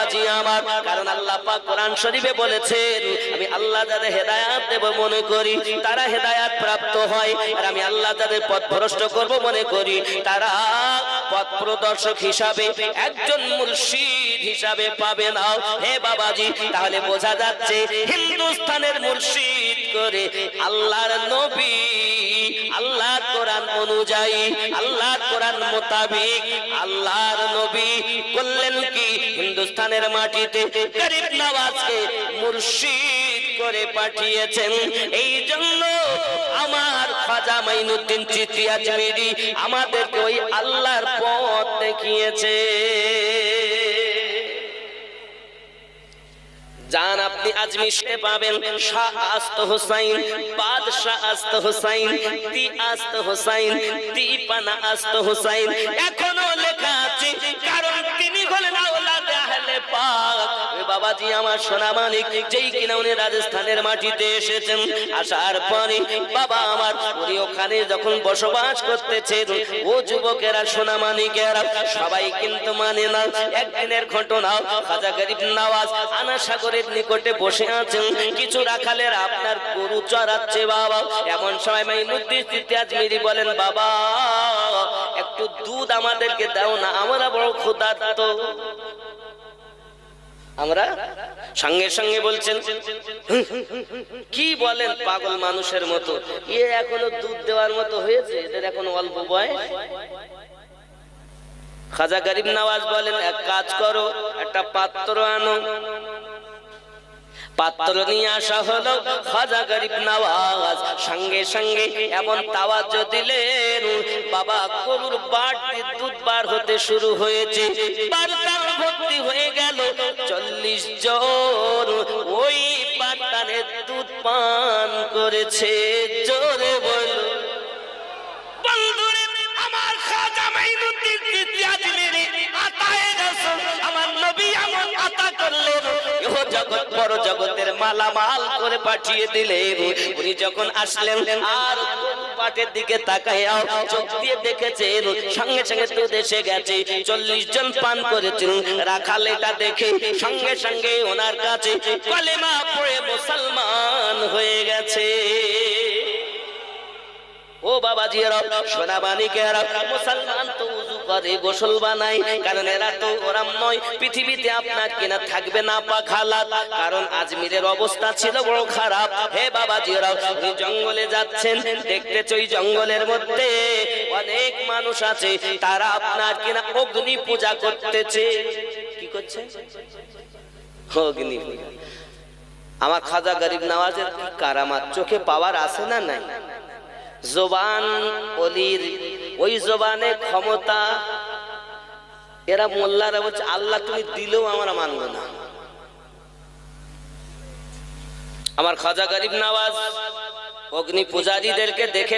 বাবাজি আমার, কারণ আল্লাহ পাক কোরআন শরীফে বলেছেন আমি আল্লাহ যাদের হেদায়েত দেব মনে করি তারা হেদায়েত প্রাপ্ত হয়, আর আমি আল্লাহ যাদের পথ ভ্রষ্ট করব মনে করি তারা পথ প্রদর্শক হিসাবে একজন মুর্শিদ হিসাবে পাবে না। হে বাবাজি, তাহলে বোঝা যাচ্ছে হিন্দুস্তানের মুর্শিদ করে আল্লাহর নবী, আল্লাহর কোরআন অনুযায়ী, আল্লাহর কোরআন মোতাবেক আল্লাহর নবী করলেন কি হিন্দুস্তানের মাটিতে গরিব নওয়াজকে মুর্শিদ করে পাঠিয়েছেন। এই জন্য আমার খাজা মাইনুদ্দিন চিশতি আজমিরি আমাদেরকে ওই আল্লাহর পথ দেখিয়েছে। জান আপনি আজমিরে পাবেন শাহ আস্ত হোসাইন, বাদশাহ আস্ত হোসাইন, তি আস্ত হোসাইন, তিপানা আস্ত হোসাইন এখনো লেখা আছে, কারণ তিনি হলেন আওলাদে আহলে পাক। বাবাজি আমার সোনা মানিক যেই কিনা উনি রাজস্থানের মাটিতে এসেছেন, আসার পরে বাবা আমার উনি ওখানে যখন বসবাস করতেছেন ও যুবকেরা সোনা মানিকেরা সবাই কিন্তু মানে না। একদিনের ঘটনা, খাজা গরিব নওয়াজ আনা সাগরের নিকটে বসে আছেন, কিছু রাখালের আপনার গরু চড়াচ্ছে বাবা। এমন সময় মাইনুদ্দিন চিশতি আজমিরি বলেন বাবা একটু দুধ আমাদেরকে দাও না, আমরা বড় ক্ষুধার্ত। আমরা সঙ্গে সঙ্গে বলছেন কি বলেন পাগল মানুষের মতো, এ এখনো দুধ দেওয়ার মতো হয়েছে, এদের এখনো অল্প বয়স। খাজা গরিব নওয়াজ বলেন এক কাজ করো, একটা পাত্র আনো। পাত্র নিয়ে আসা হলো, খাজা গরিব নওয়াজ সঙ্গে সঙ্গে এমন তাওয়াজ দিলেন বাবা গরুর বাট দিয়ে দুধ বার হতে শুরু হয়েছে, বারটা ভর্তি হয়ে গেল। 40 জন ওই বাটানের দুধ পান করেছে। জোরে বলো বন্ধুরে, আমার খাজা মাইনুদ্দিন চিশতি আজমিরি আতায়ে রাসূল আমার নবী এমন আতা করলেন, ইহ জগৎ বড় জগতের মালামাল করে পাঠিয়ে দিলেন। উনি যখন আসলেন আর পাটের দিকে তাকায়া চোখ দিয়ে দেখেছেন সঙ্গে সঙ্গে দুধ এসে গেছে, 40 জন পান করেছেন। রাখাল এটা দেখে সঙ্গে সঙ্গে ওনার কাছে কলেমা পড়ে মুসলমান হয়ে গেছে। ও বাবাজিরা সোনা মানিকেরা, মুসলমান তো ওযু করে গোসল বানায়, কারণ এরা তো ওরাম নয় পৃথিবীতে আপনার কিনা থাকবে না পাক হালাত, কারণ আজমিরের অবস্থা ছিল বড় খারাপ। হে বাবাজিরা উনি জঙ্গলে যাচ্ছেন, দেখতেছ ওই জঙ্গলের মধ্যে অনেক মানুষ আছে তারা আপনার কিনা অগ্নি পূজা করতেছে। কি করছে? অগ্নি পূজা। আমার খাজা গরিব নওয়াজের কারামাত চোখে পাওয়ার আছে না নাই? জবান অলির, ওই জবানে ক্ষমতা। এরা মোল্লারা বলছে আল্লাহ তুমি দিলেও আমরা মানব না। আমার খাজা গরিব নওয়াজ অগ্নি পূজারীদেরকে দেখে